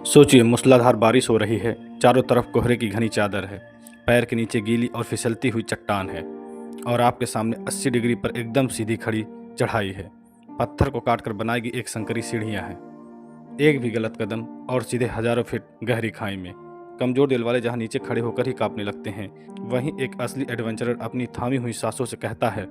सोचिए, मूसलाधार बारिश हो रही है, चारों तरफ कोहरे की घनी चादर है, पैर के नीचे गीली और फिसलती हुई चट्टान है और आपके सामने 80 डिग्री पर एकदम सीधी खड़ी चढ़ाई है। पत्थर को काटकर बनाई गई एक संकरी सीढ़ियां हैं। एक भी गलत कदम और सीधे हजारों फीट गहरी खाई में। कमजोर दिल वाले जहां नीचे खड़े होकर ही कांपने लगते हैं, वहीं एक असली एडवेंचरर अपनी थामी हुई सांसों से कहता है,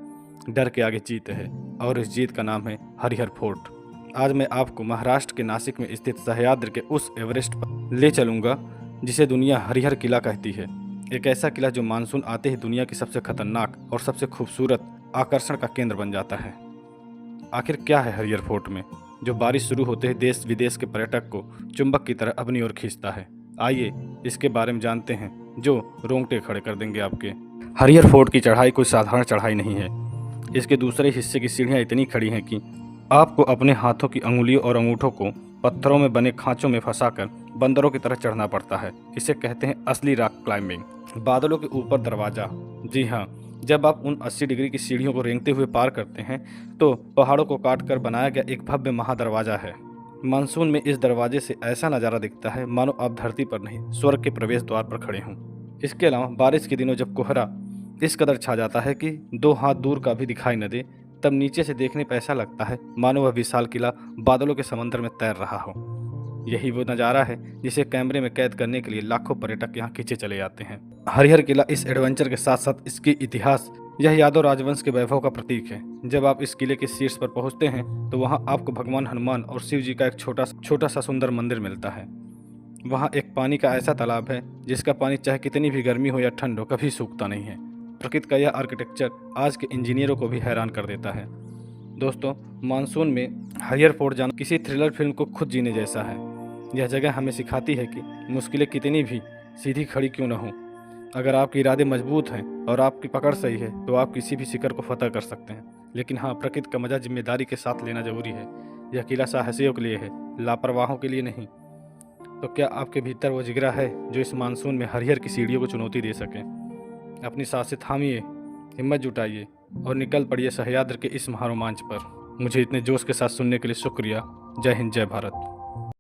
डर के आगे जीत है, और इस जीत का नाम है हरिहर फोर्ट। आज मैं आपको महाराष्ट्र के नासिक में स्थित सह्याद्री के उस एवरेस्ट पर ले चलूंगा जिसे दुनिया हरिहर किला कहती है। एक ऐसा किला जो मानसून आते ही दुनिया की सबसे खतरनाक और सबसे खूबसूरत आकर्षण का केंद्र बन जाता है। आखिर क्या है हरिहर फोर्ट में, जो बारिश शुरू होते ही देश विदेश के पर्यटक को चुंबक की तरह अपनी ओर खींचता है? आइए इसके बारे में जानते हैं, जो रोंगटे खड़े कर देंगे आपके। हरिहर फोर्ट की चढ़ाई कोई साधारण चढ़ाई नहीं है। इसके दूसरे हिस्से की सीढ़ियाँ इतनी खड़ी हैं कि आपको अपने हाथों की अंगुलियों और अंगूठों को पत्थरों में बने खांचों में फंसाकर बंदरों की तरह चढ़ना पड़ता है। इसे कहते हैं असली रॉक क्लाइंबिंग। बादलों के ऊपर दरवाजा। जी हाँ, जब आप उन 80 डिग्री की सीढ़ियों को रेंगते हुए पार करते हैं तो पहाड़ों को काट कर बनाया गया एक भव्य महादरवाजा है। मानसून में इस दरवाजे से ऐसा नज़ारा दिखता है मानो आप धरती पर नहीं, स्वर्ग के प्रवेश द्वार पर खड़े हों। इसके अलावा बारिश के दिनों जब कोहरा इस कदर छा जाता है कि 2 हाथ दूर का भी दिखाई न दे, तब नीचे से देखने पर ऐसा लगता है मानो वह विशाल किला बादलों के समंदर में तैर रहा हो। यही वो नज़ारा है जिसे कैमरे में कैद करने के लिए लाखों पर्यटक यहाँ खींचे चले जाते हैं। हरिहर किला इस एडवेंचर के साथ साथ इसकी इतिहास, यह यादव राजवंश के वैभव का प्रतीक है। जब आप इस किले के शीर्ष पर पहुंचते हैं तो वहां आपको भगवान हनुमान और शिव जी का एक छोटा सा सुंदर मंदिर मिलता है। वहां एक पानी का ऐसा तालाब है जिसका पानी चाहे कितनी भी गर्मी हो या ठंड हो कभी सूखता नहीं है। प्रकृति का यह आर्किटेक्चर आज के इंजीनियरों को भी हैरान कर देता है। दोस्तों, मानसून में हरिहर फोर्ट जाना किसी थ्रिलर फिल्म को खुद जीने जैसा है। यह जगह हमें सिखाती है कि मुश्किलें कितनी भी सीधी खड़ी क्यों न हों, अगर आपके इरादे मजबूत हैं और आपकी पकड़ सही है तो आप किसी भी शिखर को फतह कर सकते हैं। लेकिन हाँ, प्रकृति का मजा जिम्मेदारी के साथ लेना जरूरी है। यह किला साहसियों के लिए है, लापरवाहों के लिए नहीं। तो क्या आपके भीतर वो जिगरा है जो इस मानसून में हरिहर की सीढ़ियों को चुनौती दे सके? अपनी सांसें थामिए, हिम्मत जुटाइए और निकल पड़िए सह्याद्री के इस महारोमांच पर। मुझे इतने जोश के साथ सुनने के लिए शुक्रिया। जय हिंद, जय भारत।